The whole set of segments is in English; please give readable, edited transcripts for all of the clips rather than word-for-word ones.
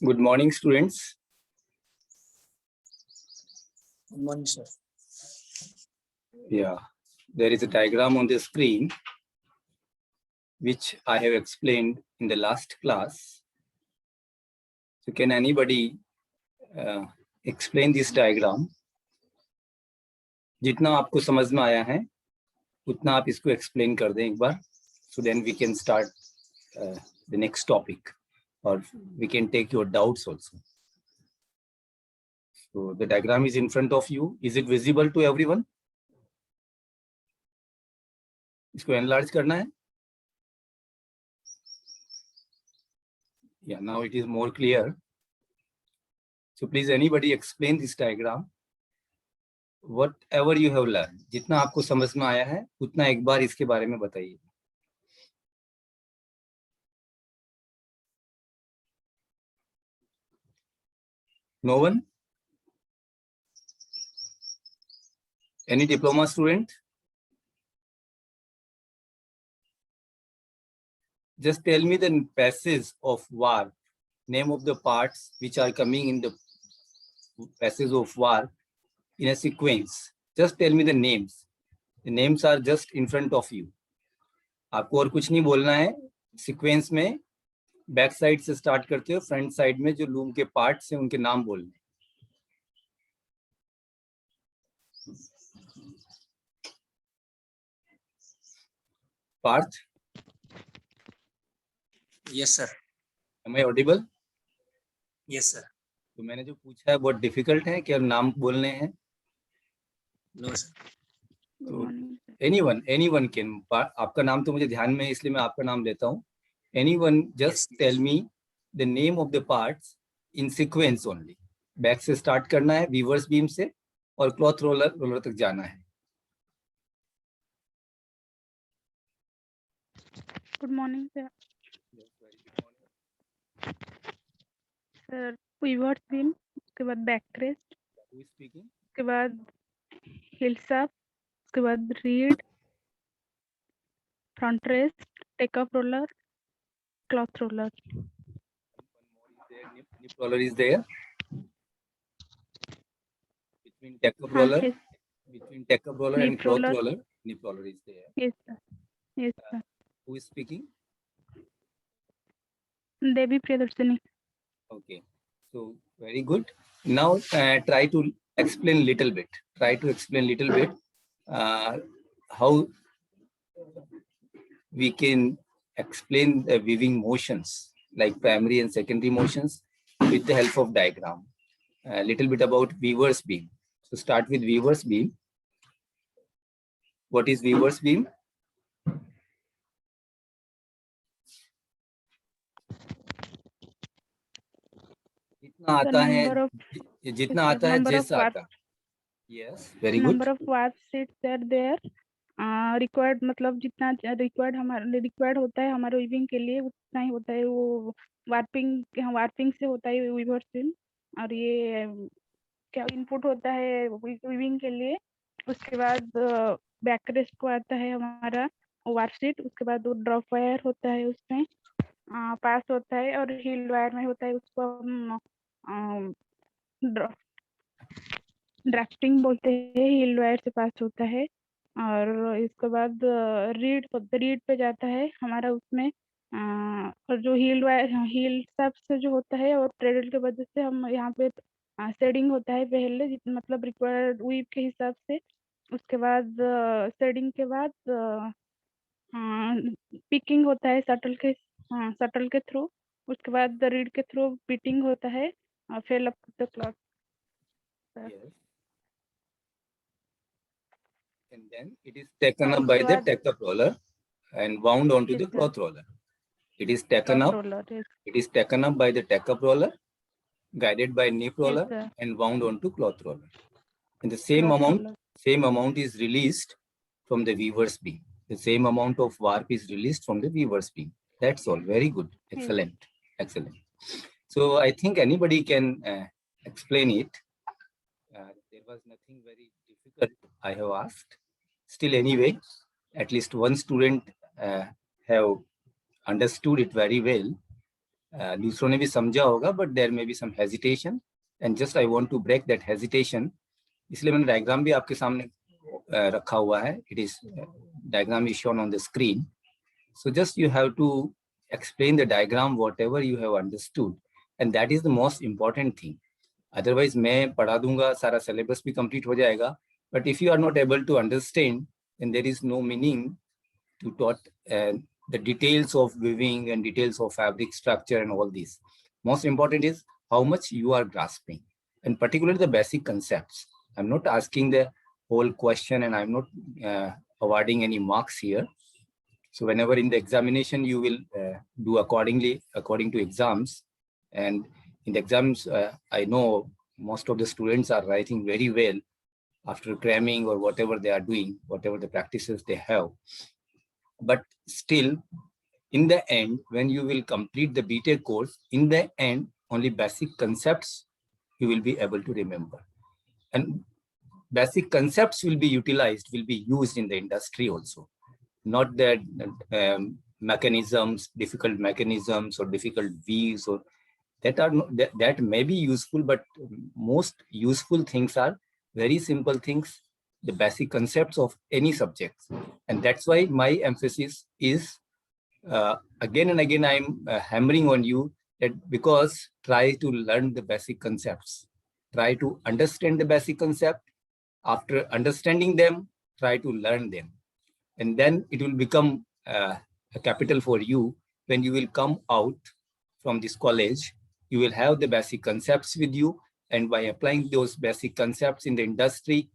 Good morning, students. Good morning, sir. Yeah, there is a diagram on the screen which I have explained in the last class. So can anybody explain this diagram? जितना आपको समझ में आया है उतना आप इसको explain कर दें एक बार. So then we can start the next topic, or we can take your doubts also. So the diagram is in front of you. Is it visible to everyone? इसको enlarge करना है? Yeah, now it is more clear. So please anybody explain this diagram. Whatever you have learned, जितना आपको समझ में आया है उतना एक बार इसके बारे में बताइए. No one? Any diploma student? Just tell me the passage of VAR, name of the parts which are coming in the passage of VAR in a sequence. Just tell me the names. The names are just in front of you. आपको और कुछ नहीं बोलना है. Sequence में back side से start करते हो, फ्रंट साइड में जो लूम के पार्ट्स हैं उनके नाम बोलने. Partha, Yes, sir. am I audible? Yes, sir. तो मैंने जो पूछा है बहुत डिफिकल्ट है क्या नाम बोलने हैं? No, sir. तो anyone can. आपका नाम तो मुझे ध्यान में है इसलिए मैं आपका नाम लेता हूँ. Anyone just Yes. tell me the name of the parts in sequence only. Back से स्टार्ट करना है, वीवर्स बीम से, और क्लॉथ रोलर तक जाना है. Good morning, sir. Sir, weaver's beam, उसके बाद back rest, Who is speaking? उसके बाद हिल साफ, उसके बाद read, front rest, take up roller, cloth roller. Nip roller is there. Between tack-up roller, yes. between tack-up roller and Nip cloth roller. roller, nip roller is there. Yes, sir. Yes, sir. Who is speaking? Devi Priyadarshini. Okay, so very good. Now try to explain little bit. Try to explain little bit how we can explain the weaving motions like primary and secondary motions with the help of diagram. A little bit about weaver's beam. So start with weaver's beam. What is weaver's beam? जितना आता है, जितना आता है जैसा आता है. Yes, very good. Number of warp sheets are there. Required मतलब जितना required हमारे required होता है हमारे weaving के लिए उतना ही होता है. वो warping से होता है weaver's beam. और ये क्या इनपुट होता है weaving के लिए. उसके बाद बैक रेस्ट को आता है हमारा वार्प शीट. उसके बाद वो ड्रॉप वायर होता है, उसमें पास होता है, और हील वायर में होता है, उसको हम ड्राफ्टिंग बोलते हैं. हील वायर से पास होता है. और इसके बाद रीड पे जाता है हमारा. उसमें और जो हील वायर हील सब से जो होता है, और ट्रेडल के वजह से हम यहाँ पे शेडिंग होता है पहले, मतलब रिक्वायर्ड वीव के हिसाब से. उसके बाद शेडिंग के बाद पिकिंग होता है शटल के थ्रू. उसके बाद रीड के थ्रू बीटिंग होता है, fill up the cloth. Yes. And then it is taken up by the tack-up roller and wound onto the cloth roller. It is taken up. It is taken up by the tack-up roller, guided by nip roller, and wound onto cloth roller. And the same amount is released from the weaver's beam. The same amount of warp is released from the weaver's beam. That's all. Very good. Excellent. Excellent. So I think anybody can explain it. There was nothing very difficult I have asked. Still, anyway, at least one student have understood it very well. दूसरों ने भी समझा होगा, but there may be some hesitation and just I want to break that hesitation. इसलिए मैंने diagram भी आपके सामने रखा हुआ है. It is diagram is shown on the screen. So just you have to explain the diagram whatever you have understood, and that is the most important thing. Otherwise मैं पढ़ा दूंगा, सारा syllabus भी complete हो जाएगा, but if you are not able to understand, then there is no meaning to taught the details of weaving and details of fabric structure and all this. Most important is how much you are grasping, and particularly the basic concepts. I'm not asking the whole question, and I'm not awarding any marks here. So whenever in the examination, you will do according to exams. And in the exams, I know most of the students are writing very well after cramming or whatever they are doing, whatever the practices they have. But still, in the end, when you will complete the BTech course, in the end, only basic concepts you will be able to remember. And basic concepts will be utilized, will be used in the industry also. Not that mechanisms, difficult mechanisms or difficult weaves, or that are not, that may be useful, but most useful things are very simple things, the basic concepts of any subject. And that's why my emphasis is again and again I'm hammering on you that because try to learn the basic concepts, try to understand the basic concept. After understanding them, try to learn them. And then it will become a capital for you. When you will come out from this college, you will have the basic concepts with you. And by applying those basic concepts in the industry,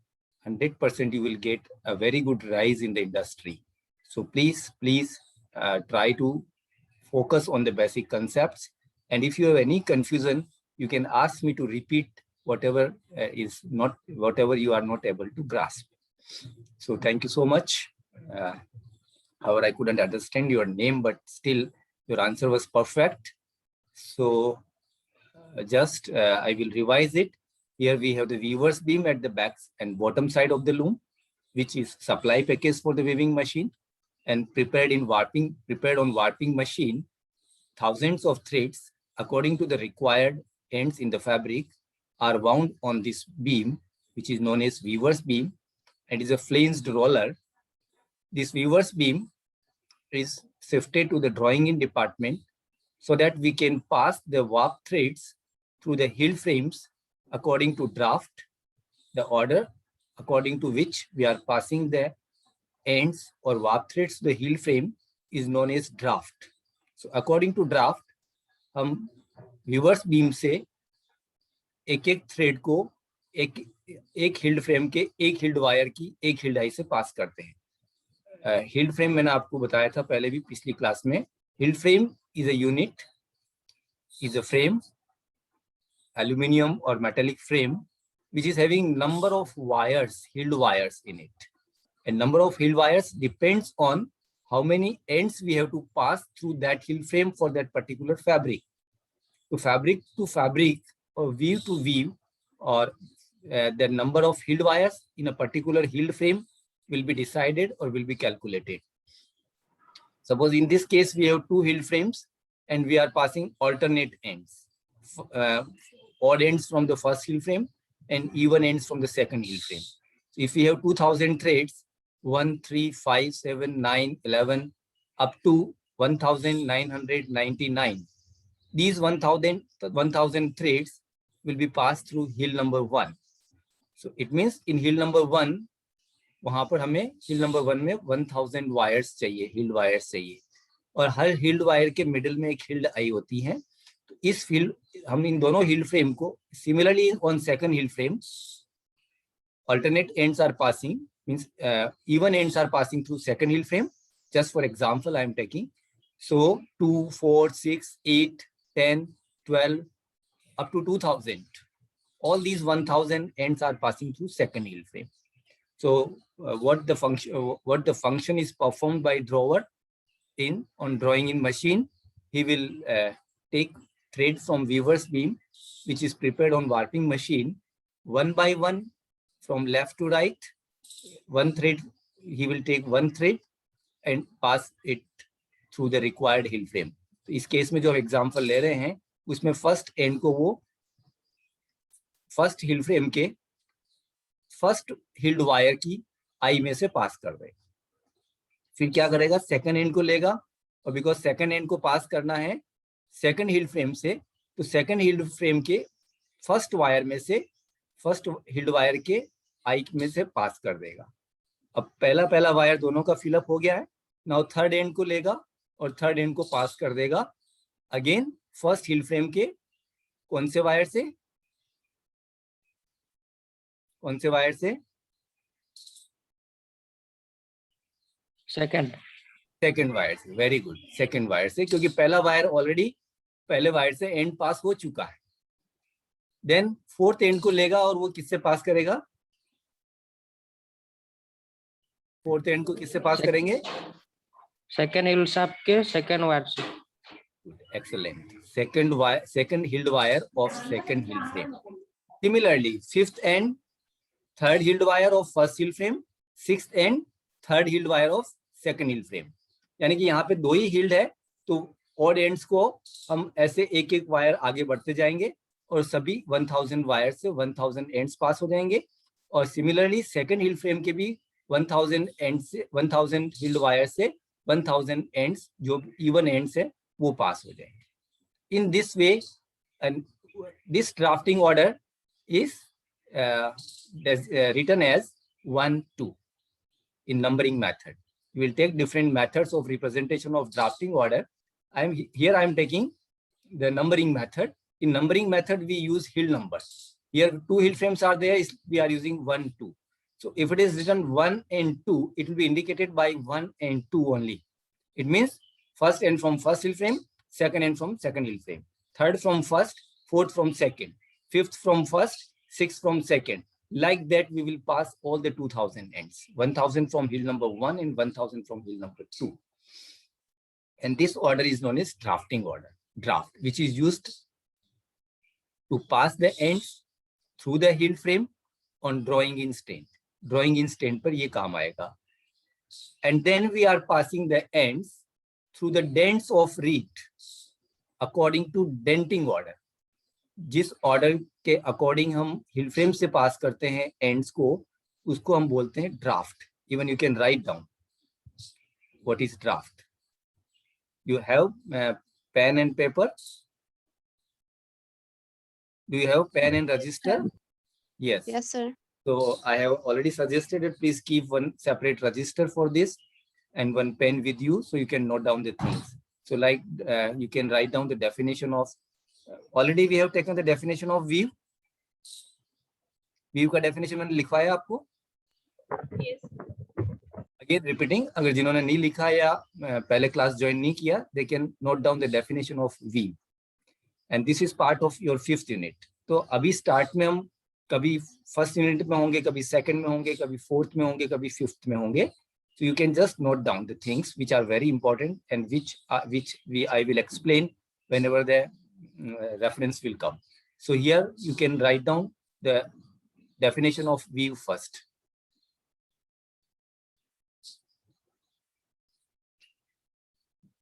100% you will get a very good rise in the industry. So please try to focus on the basic concepts. And if you have any confusion, you can ask me to repeat whatever whatever you are not able to grasp. So thank you so much. However, I couldn't understand your name, but still your answer was perfect. So I will revise it. Here we have the weaver's beam at the back and bottom side of the loom, which is supply package for the weaving machine, and prepared on warping machine. Thousands of threads according to the required ends in the fabric are wound on this beam, which is known as weaver's beam, and is a flanged roller. This weaver's beam is shifted to the drawing in department so that we can pass the warp threads through the heel frames according to draft. The order according to which we are passing the ends or warp threads to the heel frame is known as draft. So according to draft, हम weaver's beam से एक thread को एक healed frame के एक healed wire की एक healed आई से पास करते हैं. हिल्ड फ्रेम मैंने आपको बताया था पहले भी पिछली क्लास में. Healed frame is a unit, is a frame, aluminum or metallic frame which is having number of wires, hild wires in it. And number of hild wires depends on how many ends we have to pass through that hild frame for that particular fabric. So fabric to fabric or weave to weave, or the number of hild wires in a particular hild frame will be decided or will be calculated. Suppose in this case we have two hild frames and we are passing alternate ends, odd ends from the first hill frame and even ends from the second hill frame. So if we have 2000 threads, 1, 3, 5, 7, 9, 11, up to 1999, these 1000 threads will be passed through hill number 1. So it means in hill number 1, वहां पर हमें हिल number 1 में 1000 wires चाहिए, healed wires चाहिए, और हर healed wire के middle में एक हिल्ड आई होती है. तो इस हिल हम इन दोनों हिल फ्रेम को similarly on second hill frame alternate ends are passing, means even ends are passing through second hill frame. Just for example I am taking, so 2, 4, 6, 8, 10, 12 up to 2000, all these 1000 ends are passing through second hill frame. So what the function is performed by drawer on drawing in machine, he will take thread from weaver's beam which is prepared on warping machine, one by one from left to right. One thread, he will take one thread and pass it through the required hill frame. तो इस case में जो example ले रहे हैं उसमें first and को वो फर्स्ट हिल फ्रेम के फर्स्ट हिल्ड वायर की आई में से पास कर देगा। फिर क्या करेगा, सेकंड एंड को लेगा, और बिकॉज सेकंड एंड को पास करना है सेकंड हिल्ड फ्रेम से, तो सेकंड हिल्ड फ्रेम के फर्स्ट वायर में से फर्स्ट हिल्ड वायर के आई में से पास कर देगा। अब पहला वायर दोनों का फिलअप हो गया है। नाउ थर्ड एंड को लेगा और थर्ड एंड को पास कर देगा अगेन फर्स्ट हिल फ्रेम के कौन से वायर से, कौन से वायर से, सेकंड वायर से। वेरी गुड, सेकंड वायर से, क्योंकि पहला वायर ऑलरेडी पहले वायर से एंड पास हो चुका है। देन फोर्थ एंड को लेगा और वो किससे पास करेगा, फोर्थ एंड को किससे पास करेंगे, सेकंड हिल शाफ्ट के सेकंड वायर से। Excellent, second healed wire of second hill frame. Similarly fifth and third healed wire of first hill frame, sixth and third healed wire of second hill frame. यानी कि यहाँ पे दो ही healed है, तो odd ends को हम ऐसे एक एक वायर आगे बढ़ते जाएंगे और सभी 1000 वायर से 1000 एंड्स पास हो जाएंगे। और सिमिलरली सेकंड हिल फ्रेम के भी 1000 एंड से 1000 हिल्ड वायर से 1000 एंड्स जो इवन एंड्स है वो पास हो जाएंगे। In this way this drafting order is written as 1 2 in numbering method. You will take different methods of representation of drafting order. I am taking the numbering method. In numbering method we use hill numbers. Here two hill frames are there, we are using 1 2. So if it is written 1 and 2, it will be indicated by 1 and 2 only. It means first end from first hill frame, second end from second hill frame, third from first, fourth from second, fifth from first, sixth from second. Like that we will pass all the 2000 ends, 1000 from hill number 1 and 1000 from hill number 2. And this order is known as drafting order, draft, which is used to pass the ends through the hill frame on drawing in stent. Drawing in stent पर ये काम आएगा. And then we are passing the ends through the dents of reed according to denting order. जिस order के according हम हिल frame से पास करते हैं एंड्स को, उसको हम बोलते हैं draft. Even you can write down what is draft. You have pen and paper. Do you have pen and register? Yes. Yes, sir. So I have already suggested that please keep one separate register for this and one pen with you so you can note down the things. So like you can write down the definition of, already we have taken the definition of weave. Weave का definition मैंने लिखवाया आपको? Yes. Again repeating, अगर जिन्होंने नहीं लिखा या पहले क्लास ज्वाइन नहीं किया, they can note down the definition of weave. And this is part of your 5th unit. तो अभी स्टार्ट में हम कभी फर्स्ट यूनिट में होंगे, कभी सेकंड में होंगे, कभी फोर्थ में होंगे, कभी फिफ्थ में होंगे. So you can just note down the things which are very important and which I will explain whenever the reference will come. So here you can write down the definition of weave first.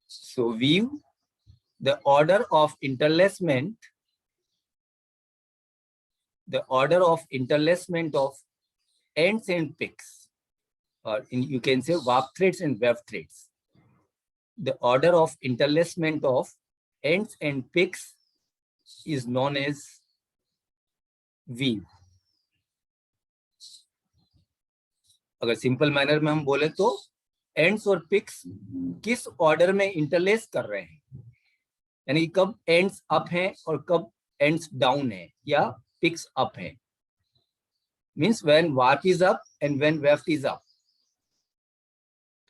So weave, the order of interlacement. The order of interlacement of ends and picks, or you can say warp threads and weft threads. The order of interlacement of ends and picks is known as weave. अगर simple manner में हम बोले तो ends और pics किस order में interlace कर रहे हैं, यानी कब एंड्स अप हैं और कब एंड्स डाउन है या picks up है. Means when warp is up and when weft is up.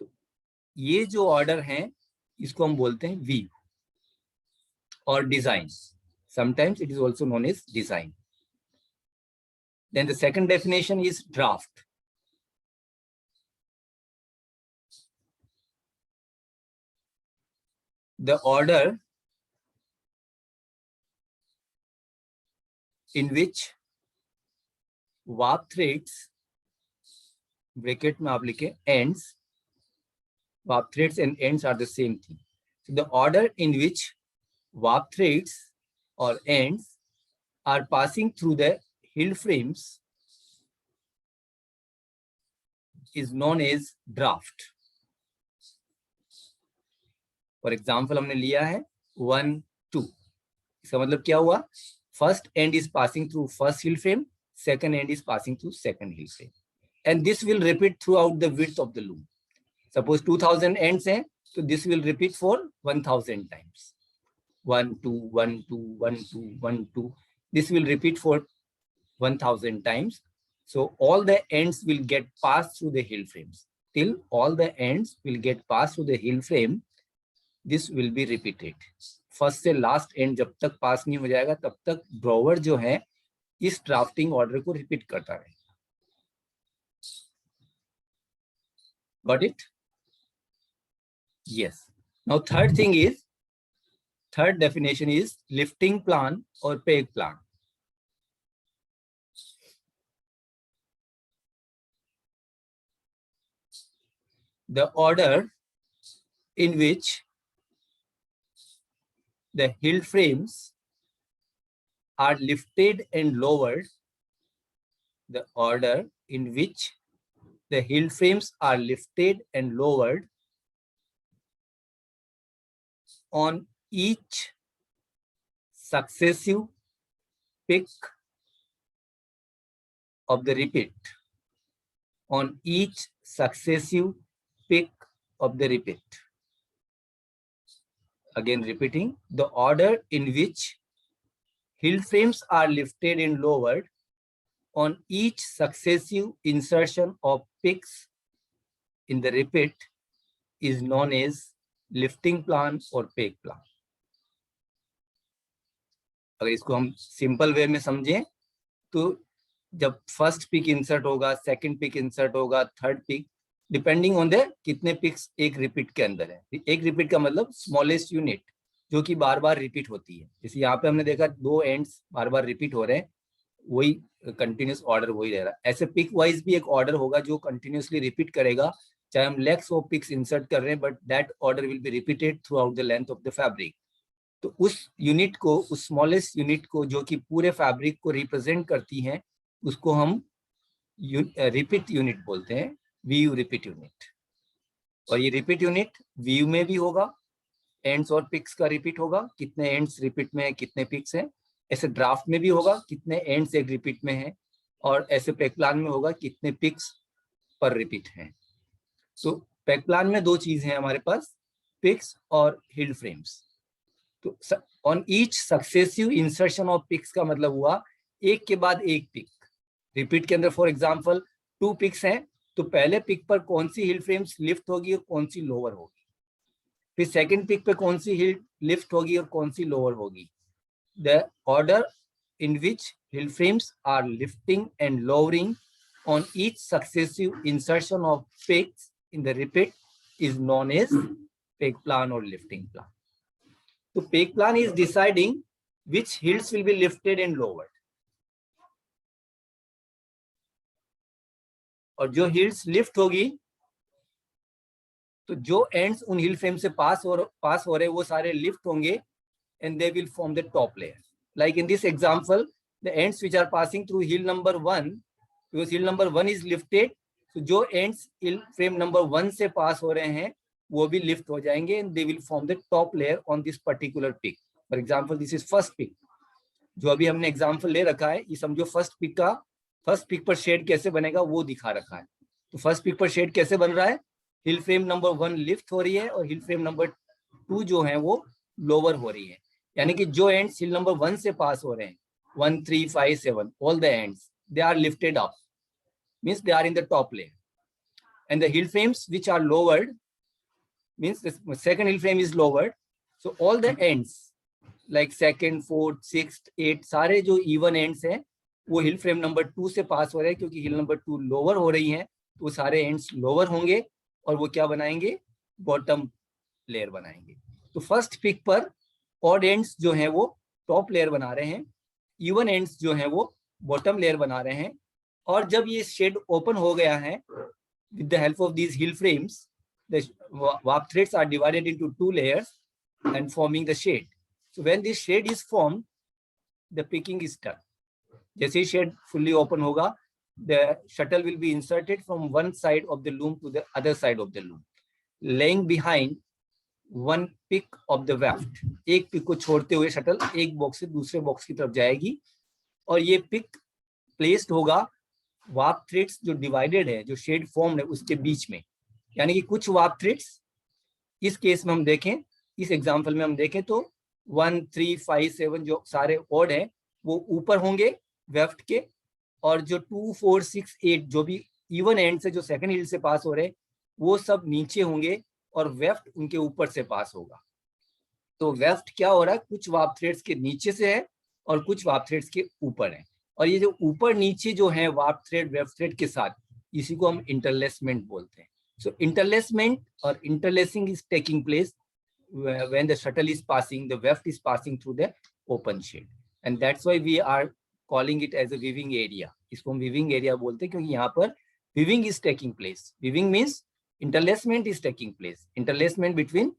तो ये जो ऑर्डर हैं इसको हम बोलते हैं weave और design. Sometimes it is also known as design. Then the second definition is draft. The order in which warp threads, bracket में आप लिखे ends, warp threads and ends are the same thing. So the order in which warp threads or ends are passing through the hill frames is known as draft. For example, हमने लिया है 1, 2. इसका मतलब क्या हुआ? First end is passing through first hill frame, second end is passing through second hill frame. And this will repeat throughout the width of the loop. Suppose 2000 ends हैं, so this will repeat for 1000 times. 1, 2, 1, 2, 1, 2, 1, 2. This will repeat for 1000 times. So all the ends will get passed through the hill frames. Till all the ends will get passed through the hill frame, this will be repeated. First से last and जब तक पास नहीं हो जाएगा तब तक drawer जो है इस ड्राफ्टिंग ऑर्डर को रिपीट करता रहेगा. Got it? Yes. Now third definition is lifting plan or peg plan. The order in which the hill frames are lifted and lowered, the order in which the hill frames are lifted and lowered on each successive pick of the repeat. On each successive pick of the repeat. Again repeating, the order in which hill frames are lifted and lowered on each successive insertion of picks in the repeat is known as lifting plan or peg plan. अगर इसको हम simple way में समझें तो जब first pick insert होगा, second pick insert होगा, third pick, depending on the कितने पिक्स एक रिपीट के अंदर है. एक रिपीट का मतलब स्मॉलेस्ट यूनिट जो कि बार बार रिपीट होती है. जैसे यहाँ पे हमने देखा 2 एंड्स बार बार रिपीट हो रहे हैं, वही कंटिन्यूस ऑर्डर वही रह रहा है. ऐसे पिक वाइज भी एक ऑर्डर होगा जो कंटिन्यूसली रिपीट करेगा, चाहे हम लेग्स ऑफ पिक्स इंसर्ट कर रहे हैं, but that order will be repeated through out the length of the fabric. तो उस यूनिट को, उस स्मॉलेस्ट यूनिट को जो कि पूरे फैब्रिक को रिप्रेजेंट करती हैं, उसको हम रिपीट यूनिट बोलते हैं, वीयू रिपीट यूनिट. और ये रिपीट यूनिट वीयू में भी होगा, एंड्स और पिक्स का रिपीट होगा, कितने एंड्स रिपीट में है, कितने पिक्स हैं. ऐसे ड्राफ्ट में भी होगा, कितने एंड्स एक रिपीट में है, और ऐसे पैक प्लान में होगा कितने पिक्स पर रिपीट हैं. तो पैक प्लान में 2 चीज हैं हमारे पास, पिक्स और हिल फ्रेम्स. तो on each successive insertion of picks का मतलब हुआ एक के बाद एक पिक रिपीट के अंदर. फॉर एग्जांपल 2 पिक्स हैं, तो पहले पिक पर कौन सी हिल फ्रेम्स लिफ्ट होगी और कौन सी लोअर होगी, फिर सेकंड पिक पे कौन सी हिल लिफ्ट होगी और कौन सी लोअर होगी. The order in which heald frames are lifting and lowering on each successive insertion of picks in the repeat is known as peg plan और लिफ्टिंग प्लान. तो peg plan is deciding which healds will be lifted and lowered. और जो hills lift होगी, तो जो ends उन हिल frame से पास हो रहे वो सारे लिफ्ट होंगे and they will form the top layer. Like in this example, the ends which are passing through hill number 1, because hill number 1 is lifted, so जो ends hill frame number 1 से पास हो रहे हैं वो भी लिफ्ट हो जाएंगे and they will form the top layer on this particular peak. For example, this is first peak. जो अभी हमने एग्जाम्पल ले रखा है, ये समझो फर्स्ट पिक पर शेड कैसे बनेगा वो दिखा रखा है. तो फर्स्ट पिक पर शेड कैसे बन रहा है, हिल फ्रेम नंबर 1 लिफ्ट हो रही है और हिल फ्रेम नंबर 2 जो है वो लोअर हो रही है. यानी कि जो एंड्स हिल नंबर 1 से पास हो रहे हैं, 1, 3, 5, 7, all the ends they are lifted up, means they are in the top layer. And the hill frames which are lowered means the second hill frame is lowered, so all the ends like second, fourth, sixth, eighth, सारे जो even ends हैं वो हिल frame number 2 से पास हो रहे हैं, क्योंकि हिल number 2 lower हो रही हैं, तो सारे एंड्स लोअर होंगे और वो क्या बनाएंगे, बॉटम लेयर बनाएंगे. तो फर्स्ट पिक पर ऑड एंड्स जो हैं वो टॉप लेयर बना रहे हैं, इवन एंड्स जो हैं वो बॉटम लेयर बना रहे हैं. और जब ये शेड ओपन हो गया है with the help of these heald frames, the warp threads are divided into 2 layers. and forming the shade. So when this shade is formed, the picking is done. जैसे ही shade fully open होगा, the shuttle will be inserted from one side of the loom to the other side of the loom, laying behind one pick of the weft. एक pick को छोड़ते हुए shuttle एक box से दूसरे box की तरफ जाएगी और ये pick placed होगा warp threads जो divided है, जो shade formed है उसके बीच में. यानी कि कुछ warp threads इस केस में हम देखें, इस एग्जाम्पल में हम देखें तो 1, 3, 5, 7 जो सारे ओड हैं वो ऊपर होंगे वेफ्ट के, और जो 2, 4, 6, 8 जो भी इवन एंड से जो सेकंड हील से पास हो रहे हैं वो सब नीचे होंगे और वेफ्ट उनके ऊपर से पास होगा. तो वेफ्ट क्या हो रहा है, कुछ वार्प थ्रेड्स के नीचे से है और कुछ वार्प थ्रेड्स के ऊपर है. और ये जो ऊपर नीचे जो है वार्प थ्रेड वेफ्ट थ्रेड के साथ, इसी को हम इंटरलेसमेंट बोलते हैं. So interlacement or interlacing is taking place when the shuttle is passing, the weft is passing through the open shade, and that's why we are calling it as a weaving area. इसको हम weaving area बोलते हैं क्योंकि यहाँ पर weaving is taking place. Weaving means interlacement is taking place. Interlacement between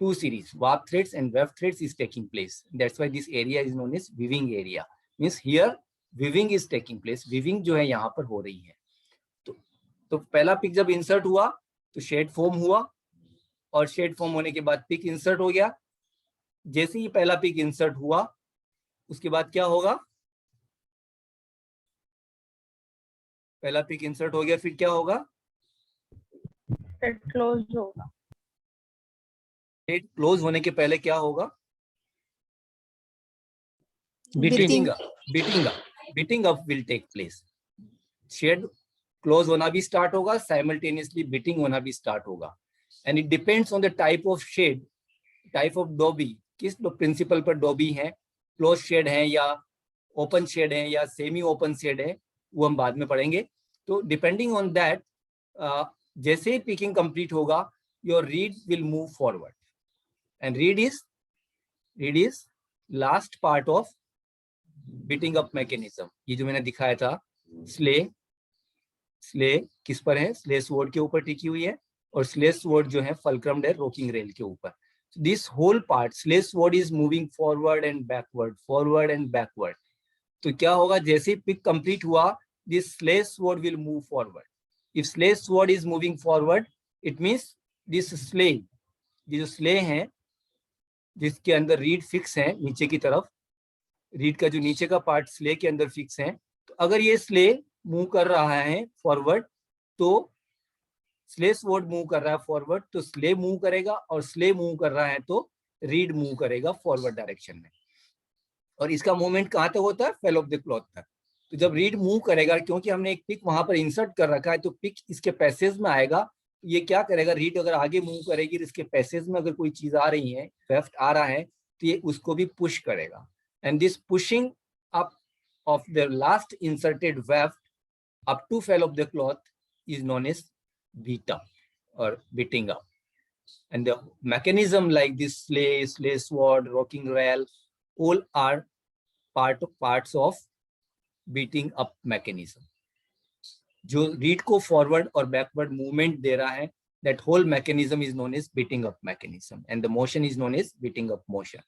two series, warp threads and weft threads is taking place. That's why this area is known as weaving area. Means here weaving is taking place. Weaving जो है यहाँ पर हो रही है. तो पहला pick जब इंसर्ट हुआ तो शेड फॉर्म हुआ और शेड फॉर्म होने के बाद पिक इंसर्ट हो गया. जैसे ही पहला पिक इंसर्ट हुआ उसके बाद क्या होगा, पहला पिक इंसर्ट हो गया फिर क्या होगा, शेड क्लोज होगा. शेड क्लोज होने के पहले क्या होगा, Beating. Beating up will take place. Shed close होना भी स्टार्ट होगा, साइमल्टेनियसली बीटिंग होना भी स्टार्ट होगा. And it depends on the type of shed, type of dobby, किस प्रिंसिपल पर डोबी है, क्लोज शेड है या ओपन शेड है या सेमी ओपन शेड है, वो हम बाद में पढ़ेंगे. तो डिपेंडिंग ऑन दैट, जैसे ही पिकिंग कंप्लीट होगा your read will move forward. And read is last part of beating up mechanism. ये जो मैंने दिखाया था, स्ले किस पर है, स्ले स्वॉर्ड के ऊपर टिकी हुई है और स्ले स्वॉर्ड जो है फलक्रम्ड है रोकिंग रेल के ऊपर. This whole part sley sword is moving forward and backward. तो क्या होगा, जैसे पिक कंप्लीट हुआ this sley sword will move forward. If sley sword is moving forward it means this sley, ये जो स्ले है जिसके अंदर रीड फिक्स है नीचे की तरफ, रीड का जो नीचे का पार्ट स्ले के अंदर फिक्स है, तो अगर ये स्ले मूव कर रहा है फॉरवर्ड तो स्ले स्वॉर्ड मूव कर रहा है फॉरवर्ड तो स्ले मूव करेगा, और स्ले मूव कर रहा है तो रीड मूव करेगा फॉरवर्ड डायरेक्शन में. और इसका मूवमेंट कहाँ तक होता है, फेल ऑफ द क्लॉथ तक. तो जब रीड मूव करेगा, क्योंकि हमने एक पिक वहां पर इंसर्ट कर रखा है तो पिक इसके पैसेज में आएगा, ये क्या करेगा, रीड अगर आगे मूव करेगी इसके पैसेज में अगर कोई चीज आ रही है, वेफ्ट आ रहा है, तो ये उसको भी पुश करेगा. And this pushing up of the last inserted weft up to fall of the cloth is known as beat up or beating up. And the mechanism like this slay sword, rocking rail, all are parts of beating up mechanism. जो read को forward और backward movement दे रहा है, that whole mechanism is known as beating up mechanism, and the motion is known as beating up motion.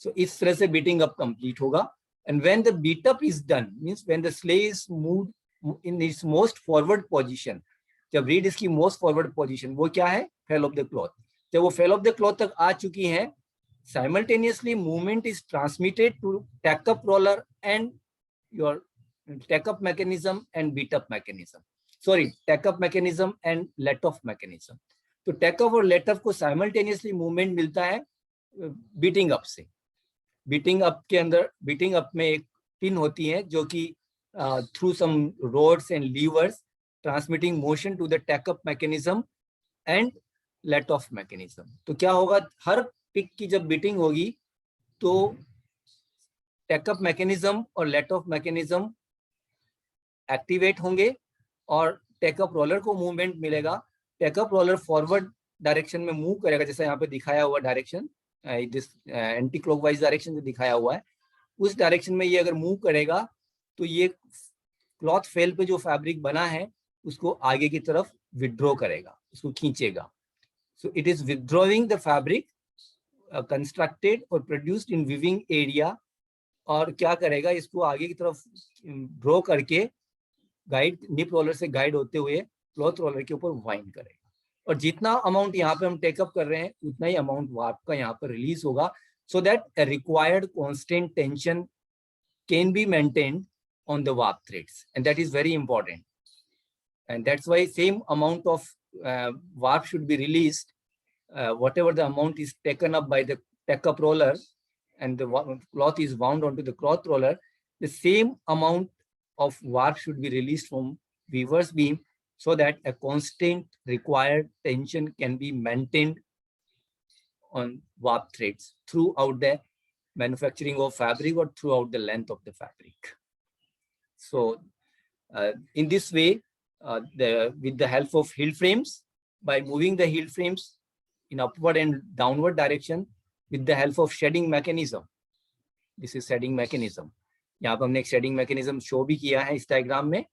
So इस तरह से beating up complete होगा. And when the beat up is done, means when the slay is moved in its most forward position, जब read इसकी most forward position वो क्या है, fell off the cloth. जब वो फेल ऑफ द क्लॉथ तक आ चुकी है, simultaneously movement is transmitted to take up roller and your take up mechanism and beat up mechanism, sorry take up mechanism and let off mechanism. तो टैकअप और let off को simultaneously movement मिलता है beating up से. बीटिंग अप के अंदर, beating up में एक पिन होती है जो कि through some rods and levers transmitting motion to the tack-up mechanism and let-off mechanism. तो क्या होगा, हर पिक की जब बीटिंग होगी तो टैकअप मैकेनिज्म और लेट-ऑफ मैकेनिज्म एक्टिवेट होंगे और टैकअप रोलर को मूवमेंट मिलेगा. टैकअप रोलर फॉरवर्ड डायरेक्शन में मूव करेगा, जैसा यहाँ पे दिखाया हुआ direction, this anti clockwise direction जो दिखाया हुआ है, उस डायरेक्शन में ये अगर मूव करेगा तो ये क्लॉथ फेल पे जो फैब्रिक बना है उसको आगे की तरफ विड्रॉ करेगा, उसको खींचेगा. So it is withdrawing the fabric constructed और प्रोड्यूस्ड इन वीविंग एरिया, और क्या करेगा, इसको आगे की तरफ ड्रॉ करके गाइड निप रोलर से गाइड होते हुए क्लॉथ रोलर के ऊपर वाइंड करेगा, और जितना अमाउंट यहाँ पे हम टेकअप कर रहे हैं उतना ही अमाउंट वार्प का यहाँ पर रिलीज होगा, so that a required constant tension can be maintained on the warp threads, and that is very important. And that's why same amount of warp should be released, whatever the amount is taken up by the take-up roller and the cloth is wound onto the cloth roller, the same amount of warp should be released from weaver's beam, so that a constant required tension can be maintained on warp threads throughout the manufacturing of fabric or throughout the length of the fabric. So in this way, with the help of heel frames, by moving the heel frames in upward and downward direction, with the help of shedding mechanism, this is shedding mechanism. यहाँ पर हमने एक shedding mechanism show भी किया है इस diagram में.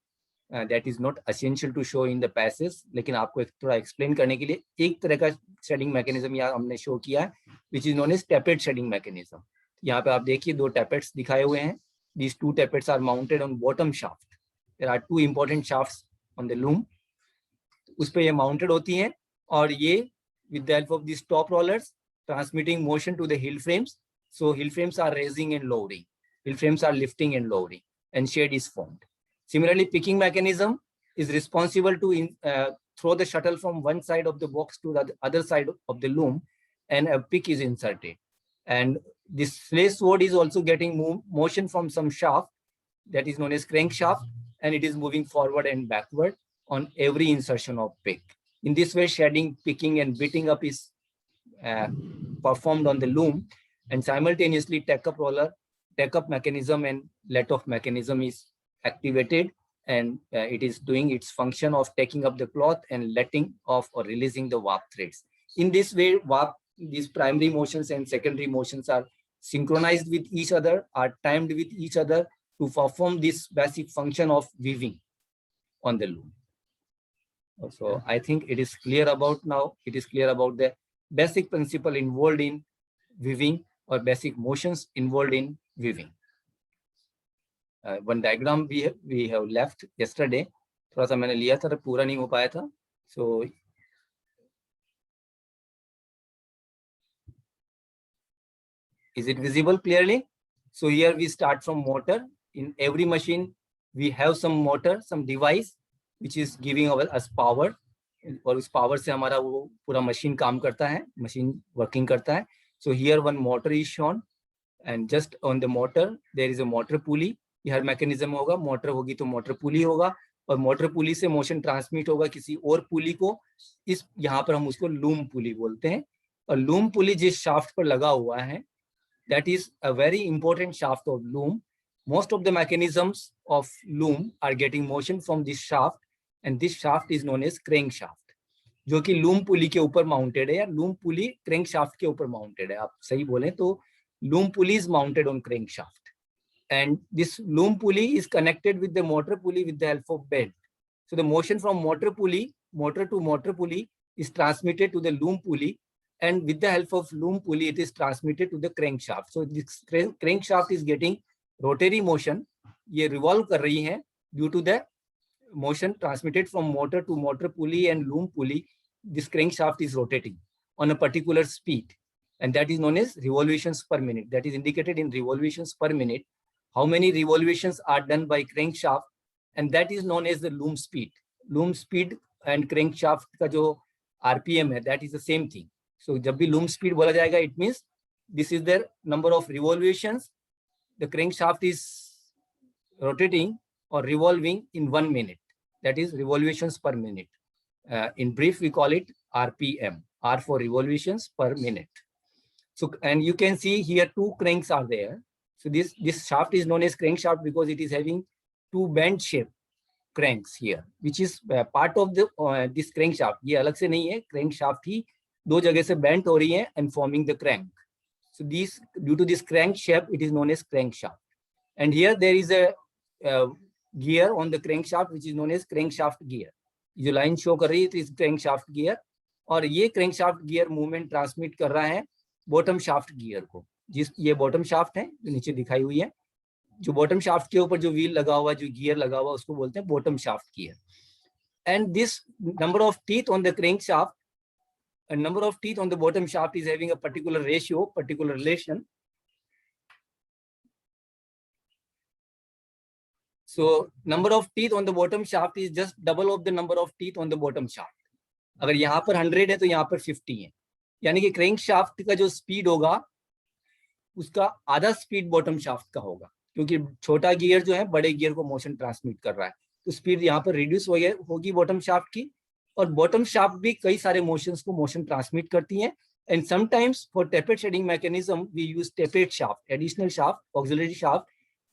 That is not essential to show in the passage, लेकिन आपको एक थोड़ा explain करने के लिए एक तरह का shedding mechanism यहाँ हमने show किया है, which is known as tappet shedding mechanism. यहाँ पे आप देखिए दो tappets दिखाए हुए हैं. These two tappets are mounted on bottom shaft. There are two important shafts on the loom. उस पे ये mounted होती हैं, और ये with the help of these top rollers transmitting motion to the heel frames. So heel frames are raising and lowering. Heel frames are lifting and lowering, and shade is formed. Similarly, picking mechanism is responsible to throw the shuttle from one side of the box to the other side of the loom, and a pick is inserted. And this slave sword is also getting motion from some shaft that is known as crankshaft, and it is moving forward and backward on every insertion of pick. In this way, shedding, picking, and beating up is performed on the loom, and simultaneously take-up mechanism and let-off mechanism is activated, and it is doing its function of taking up the cloth and letting off or releasing the warp threads. In this way, these primary motions and secondary motions are synchronized with each other, are timed with each other to perform this basic function of weaving on the loom. So I think it is clear about now. It is clear about the basic principle involved in weaving, or basic motions involved in weaving. One diagram we have left yesterday. थोड़ा सा मैंने लिया था, पूरा नहीं हो पाया था. So is it visible clearly? So here we start from motor. In every machine, we have some motor, some device which is giving us power. और उस power से हमारा वो पूरा machine काम करता है, machine working करता है. So here one motor is shown, and just on the motor there is a motor pulley. ये हर mechanism होगा, motor होगी तो motor pulley होगा, और motor pulley से motion transmit होगा किसी और pulley को. इस यहाँ पर हम उसको loom pulley बोलते हैं, और loom pulley जिस shaft पर लगा हुआ है, that is a very important shaft of loom. Most of the mechanisms of loom are getting motion from this shaft, and this shaft is known as crankshaft, जो कि loom pulley के ऊपर mounted है, या loom pulley crankshaft के ऊपर mounted है. आप सही बोलें तो loom pulley is mounted on crankshaft, and this loom pulley is connected with the motor pulley with the help of belt. So the motion from motor to motor pulley is transmitted to the loom pulley, and with the help of loom pulley it is transmitted to the crankshaft. So this crankshaft is getting rotary motion. ये revolve कर रही है due to the motion transmitted from motor to motor pulley and loom pulley. This crankshaft is rotating on a particular speed, and that is known as revolutions per minute. That is indicated in revolutions per minute. How many revolutions are done by crankshaft, and that is known as the loom speed. Loom speed and crankshaft का जो RPM है, that is the same thing. So जब भी loom speed बोला जाएगा, it means this is the number of revolutions the crankshaft is rotating or revolving in 1 minute. That is revolutions per minute. In brief, we call it RPM, R for revolutions per minute. So, and you can see here two cranks are there. So this shaft is known as crankshaft because it is having two bend shape cranks here, which is part of the this crankshaft. ये अलग से नहीं है, crankshaft ही दो जगह से bent हो रही है and forming the crank. So these, due to this crank shape, it is known as crankshaft. And here there is a gear on the crankshaft which is known as crankshaft gear. जो line show कर रही है तो इस crankshaft gear, और ये crankshaft gear movement transmit कर रहा है बॉटम शाफ्ट गियर को, ये बॉटम शाफ्ट है जो नीचे दिखाई हुई है, जो बॉटम शाफ्ट के ऊपर जो व्हील लगा हुआ, जो गियर लगा हुआ, उसको बोलते हैं bottom shaft gear. And this number of teeth on the crank shaft and number of teeth on the bottom shaft is having a particular ratio, particular relation. So number of teeth on the bottom shaft is just double of the number of teeth on the bottom shaft. अगर यहाँ पर 100 है तो यहाँ पर 50 है, यानी कि क्रैंक शाफ्ट का जो स्पीड होगा उसका आधा स्पीड बॉटम शाफ्ट का होगा, क्योंकि छोटा गियर जो है बड़े गियर को मोशन ट्रांसमिट कर रहा है, तो स्पीड यहाँ पर रिड्यूस होगी बॉटम शाफ्ट की. और बॉटम शाफ्ट भी कई सारे मोशंस को मोशन ट्रांसमिट करती हैं. And sometimes for tappet shedding mechanism we use tappet shaft, additional shaft, auxiliary shaft,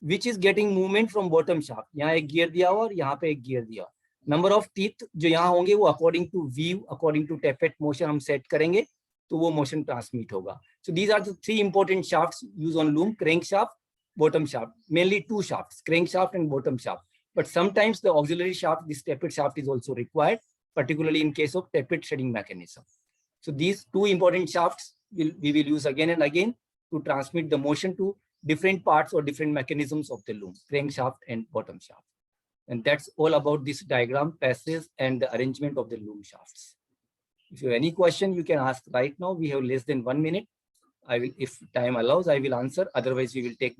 which is getting movement from bottom shaft. यहाँ एक गियर दिया हुआ और यहाँ पे एक गियर दिया. नंबर ऑफ टीथ जो यहाँ होंगे वो according to view, according to tappet motion हम सेट करेंगे तो वो मोशन ट्रांसमिट होगा. So these are the 3 important shafts use on loom: crank shaft, bottom shaft, mainly 2 shafts, crank shaft and bottom shaft. But sometimes the auxiliary shaft, this tapered shaft, is also required, particularly in case of tapered shedding mechanism. So these 2 important shafts we will use again and again to transmit the motion to different parts or different mechanisms of the loom, crank shaft and bottom shaft. And that's all about this diagram, passes and the arrangement of the loom shafts. If you have any question, you can ask right now. We have less than 1 minute. I will, if time allows, I will answer. Otherwise, we will take